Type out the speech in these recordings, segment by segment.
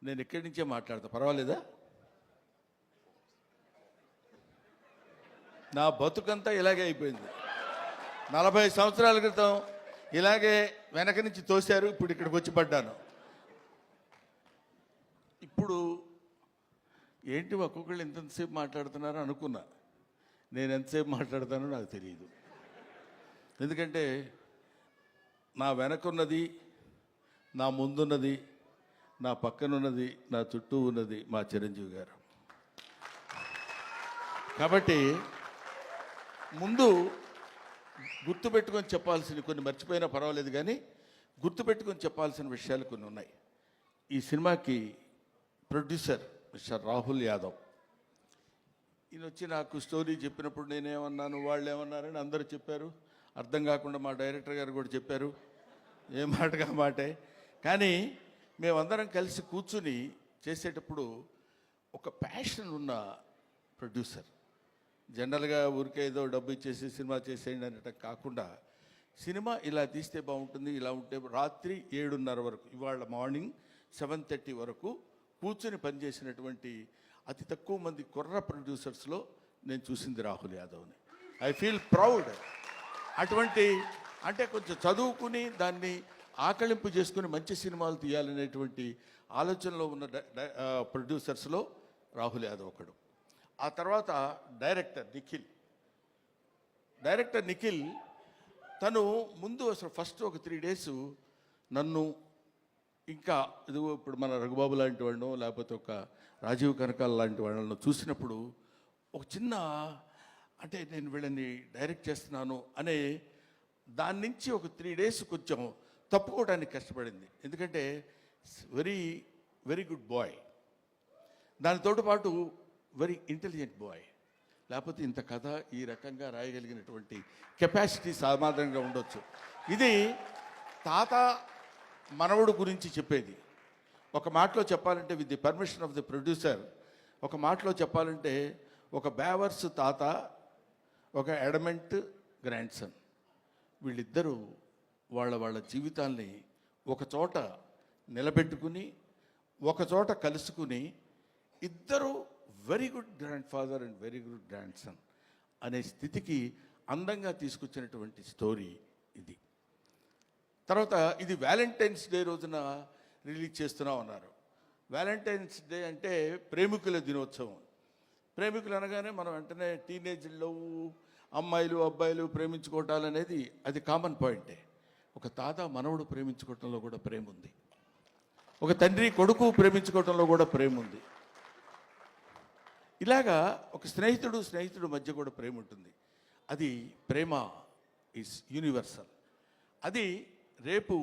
నేను ఇక్కడి నుంచే మాట్లాడతా, పర్వాలేదా? నా బతుకంతా ఇలాగే అయిపోయింది. 40 సంవత్సరాల క్రితం ఇలాగే వెనక నుంచి తోశారు, ఇప్పుడు ఇక్కడికి వచ్చి పడ్డాను. ఇప్పుడు ఏంటి ఒక్కొక్కళ్ళు ఎంతసేపు మాట్లాడుతున్నారో అనుకున్నా. నేను ఎంతసేపు మాట్లాడతానో నాకు తెలియదు. ఎందుకంటే నా వెనకున్నది, నా ముందున్నది, నా పక్కనున్నది, నా చుట్టూ ఉన్నది మా చిరంజీవి గారు. కాబట్టి ముందు గుర్తుపెట్టుకొని చెప్పాల్సిన, కొన్ని మర్చిపోయినా పర్వాలేదు కానీ గుర్తుపెట్టుకొని చెప్పాల్సిన విషయాలు కొన్ని ఉన్నాయి. ఈ సినిమాకి ప్రొడ్యూసర్ మిస్టర్ రాహుల్ యాదవ్. ఈయన వచ్చి నాకు స్టోరీ చెప్పినప్పుడు నేనేమన్నాను, వాళ్ళు ఏమన్నారని అందరూ చెప్పారు. అర్థం కాకుండా మా డైరెక్టర్ గారు కూడా చెప్పారు, ఏ మాటగా మాటే. కానీ మేమందరం కలిసి కూర్చుని చేసేటప్పుడు ఒక ప్యాషన్ ఉన్న ప్రొడ్యూసర్. జనరల్గా ఊరికే ఏదో డబ్బు ఇచ్చేసి సినిమా చేసేయండి అనేట కాకుండా, సినిమా ఇలా తీస్తే బాగుంటుంది, ఇలా ఉంటే రాత్రి 7:30 వరకు, ఇవాళ మార్నింగ్ 7:30 వరకు కూర్చొని పనిచేసినటువంటి అతి తక్కువ మంది కుర్ర ప్రొడ్యూసర్స్లో నేను చూసింది రాహుల్ యాదవ్ని. I feel proud. అటువంటి అంటే కొంచెం చదువుకుని దాన్ని ఆకళింపు చేసుకుని మంచి సినిమాలు తీయాలనేటువంటి ఆలోచనలో ఉన్న ప్రొడ్యూసర్స్లో రాహుల్ యాదవ్ ఒకడు. ఆ తర్వాత డైరెక్టర్ నిఖిల్ తను ముందు అసలు ఫస్ట్ ఒక 3 days నన్ను, ఇంకా ఇదిగో ఇప్పుడు మన రఘుబాబు లాంటి వాళ్ళను, లేకపోతే ఒక రాజీవ్ కనకాల లాంటి వాళ్ళను చూసినప్పుడు ఒక చిన్న, అంటే నేను వీళ్ళని డైరెక్ట్ చేస్తున్నాను అనే దాని నుంచి ఒక 3 days కొంచెం తప్పుకోవడానికి కష్టపడింది. ఎందుకంటే వెరీ వెరీ గుడ్ బాయ్, దానితో పాటు వెరీ ఇంటెలిజెంట్ బాయ్. లేకపోతే ఇంత కథ ఈ రకంగా రాయగలిగినటువంటి కెపాసిటీ సామాన్యంగా ఉండొచ్చు. ఇది తాత మనవడు గురించి చెప్పేది. ఒక మాటలో చెప్పాలంటే, with the permission of the producer, ఒక మాటలో చెప్పాలంటే ఒక బేవర్స్ తాత, ఒక ఎడమెంట్ గ్రాండ్ సన్. వీళ్ళిద్దరూ వాళ్ళ జీవితాల్ని ఒక చోట నిలబెట్టుకుని, ఒక చోట కలుసుకుని, ఇద్దరు very good grand father and very good grand son అనే స్థితికి అందంగా తీసుకొచ్చినటువంటి స్టోరీ ఇది. తర్వాత ఇది వ్యాలంటైన్స్ డే రోజున రిలీజ్ చేస్తున్నాం అన్నారు. వ్యాలంటైన్స్ డే అంటే ప్రేమికుల దినోత్సవం. ప్రేమికులు అనగానే మనం వెంటనే టీనేజ్లో అమ్మాయిలు అబ్బాయిలు ప్రేమించుకోవటాలు అనేది అది కామన్ పాయింటే. ఒక తాత మనవడు ప్రేమించుకోవటంలో కూడా ప్రేమ ఉంది. ఒక తండ్రి కొడుకు ప్రేమించుకోవటంలో కూడా ప్రేమ ఉంది. ఇలాగా ఒక స్నేహితుడు మధ్య కూడా ప్రేమ ఉంటుంది. అది ప్రేమ ఈజ్ యూనివర్సల్. అది రేపు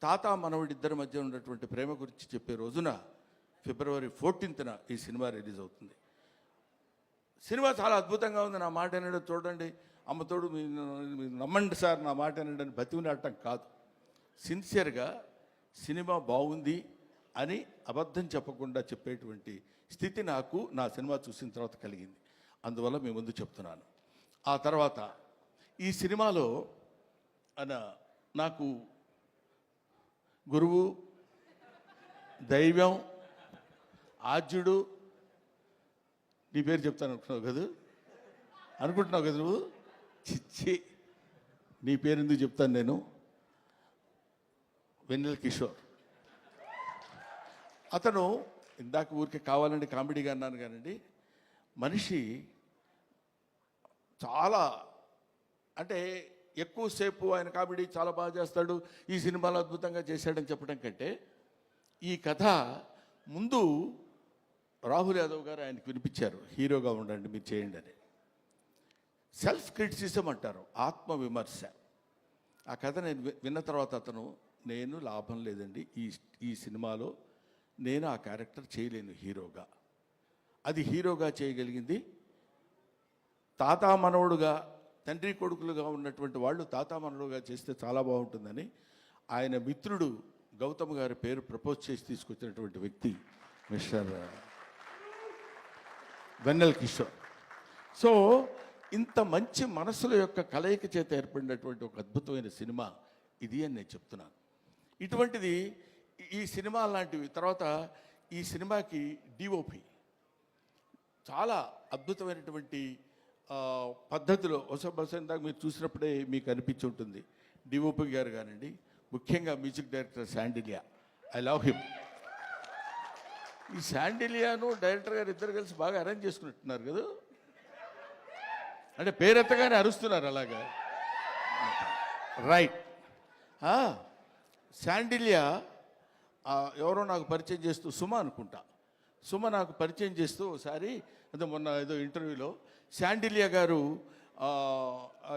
తాత మనవడిద్దరి మధ్య ఉన్నటువంటి ప్రేమ గురించి చెప్పే రోజున February 14th ఈ సినిమా రిలీజ్ అవుతుంది. సినిమా చాలా అద్భుతంగా ఉంది. నా మాట వినడం చూడండి, అమ్మతోడు మీరు నమ్మండి సార్, నా మాట వినడం బతికినట్టం కాదు. సిన్సియర్గా సినిమా బాగుంది అని అబద్ధం చెప్పకుండా చెప్పేటువంటి స్థితి నాకు నా సినిమా చూసిన తర్వాత కలిగింది. అందువల్ల మీ ముందు చెప్తున్నాను. ఆ తర్వాత ఈ సినిమాలో నాకు గురువు, దైవం, ఆద్యుడు, నీ పేరు చెప్తాను అనుకుంటున్నావు కదా నువ్వు? చిచ్చి, నీ పేరు ఎందుకు చెప్తాను నేను? వెన్నెల కిషోర్. అతను ఇందాక ఊరికే కావాలండి కామెడీగా అన్నాను కానండి, మనిషి చాలా, అంటే ఎక్కువసేపు ఆయన కామెడీ చాలా బాగా చేస్తాడు, ఈ సినిమాలో అద్భుతంగా చేశాడని చెప్పడం కంటే, ఈ కథ ముందు రాహుల్ యాదవ్ గారు ఆయనకు వినిపించారు, హీరోగా ఉండండి మీరు చేయండి అని. సెల్ఫ్ క్రిటిసిజం అంటారు, ఆత్మవిమర్శ. ఆ కథ నేను విన్న తర్వాత అతను, నేను లాభం లేదండి ఈ సినిమాలో నేను ఆ క్యారెక్టర్ చేయలేను హీరోగా. అది హీరోగా చేయగలిగింది తాత మనవడుగా, తండ్రి కొడుకులుగా ఉన్నటువంటి వాళ్ళు తాత మనవడుగా చేస్తే చాలా బాగుంటుందని ఆయన మిత్రుడు గౌతమ్ గారి పేరు ప్రపోజ్ చేసి తీసుకొచ్చినటువంటి వ్యక్తి మిస్టర్ వెన్నెల కిషోర్. సో ఇంత మంచి మనసుల యొక్క కలయిక చేత ఏర్పడినటువంటి ఒక అద్భుతమైన సినిమా ఇది అని నేను చెప్తున్నాను. ఇటువంటిది ఈ సినిమా లాంటివి. తర్వాత ఈ సినిమాకి డిఓపి చాలా అద్భుతమైనటువంటి పద్ధతిలో బహుశా ఇందాక మీరు చూసినప్పుడే మీకు అనిపించి ఉంటుంది. డిఓపి గారు కానివ్వండి, ముఖ్యంగా music director Sandilya, I love him. ఈ శాండిలియాను డైరెక్టర్ గారు ఇద్దరు కలిసి బాగా అరేంజ్ చేసుకున్నట్టున్నారు కదా, అంటే పేరెత్తగానే అరుస్తున్నారు అలాగా. రైట్. శాండిలియా ఎవరో నాకు పరిచయం చేస్తూ, సుమ అనుకుంటా, సుమ నాకు పరిచయం చేస్తూ ఒకసారి అదే మొన్న ఏదో ఇంటర్వ్యూలో శాండిలియా గారు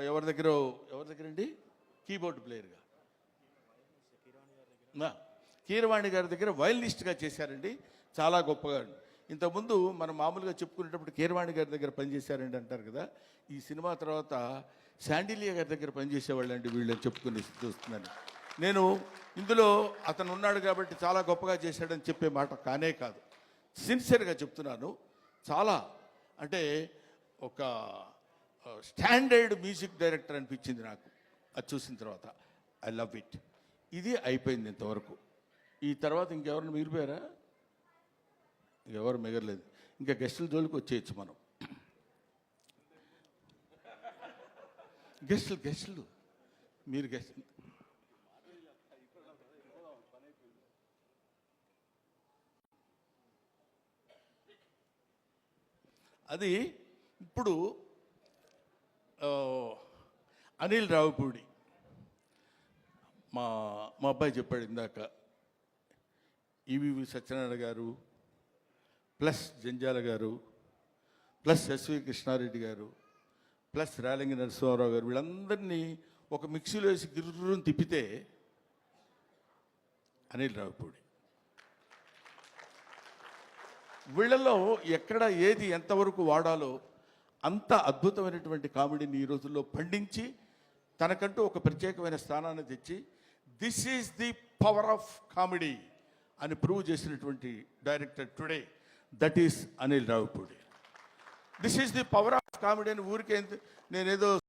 ఎవరి దగ్గరండి కీబోర్డ్ ప్లేయర్గా కీరవాణి గారి దగ్గర వయలినిస్ట్గా చేశారండి, చాలా గొప్పగా. ఇంతకుముందు మనం మామూలుగా చెప్పుకునేటప్పుడు కీరవాణి గారి దగ్గర పనిచేశారండి అంటారు కదా, ఈ సినిమా తర్వాత శాండిలియా గారి దగ్గర పనిచేసేవాళ్ళు అండి వీళ్ళని చెప్పుకుని చూస్తున్నాను నేను. ఇందులో అతను ఉన్నాడు కాబట్టి చాలా గొప్పగా చేశాడని చెప్పే మాట కానే కాదు, సిన్సియర్గా చెప్తున్నాను. చాలా అంటే ఒక స్టాండర్డ్ మ్యూజిక్ డైరెక్టర్ అనిపించింది నాకు అది చూసిన తర్వాత. I love it. ఇది అయిపోయింది ఇంతవరకు. ఈ తర్వాత ఇంకెవరిని మిగిలిపోయారా? ఇంకెవరు మిగలలేదు. ఇంకా గెస్టుల జోలికి వచ్చేయచ్చు మనం. గెస్టులు మీరు గెస్టులు అది ఇప్పుడు అనిల్ రావిపూడి మా అబ్బాయి చెప్పాడు ఇందాక, ఈవీవి సత్యనారాయణ గారు ప్లస్ జంజాల గారు ప్లస్ ఎస్వి కృష్ణారెడ్డి గారు ప్లస్ రేలంగి నరసింహారావు గారు వీళ్ళందరినీ ఒక మిక్సీలో వేసి గిర్రుని తిప్పితే అనిల్ రావిపూడి. వీళ్ళలో ఎక్కడ ఏది ఎంతవరకు వాడాలో అంత అద్భుతమైనటువంటి కామెడీని ఈ రోజుల్లో పండించి తనకంటూ ఒక ప్రత్యేకమైన స్థానాన్ని తెచ్చి this is the power of comedy అని ప్రూవ్ చేసినటువంటి director today, that is Anil Ravipudi. This is the power of comedy అని ఊరికే నేనేదో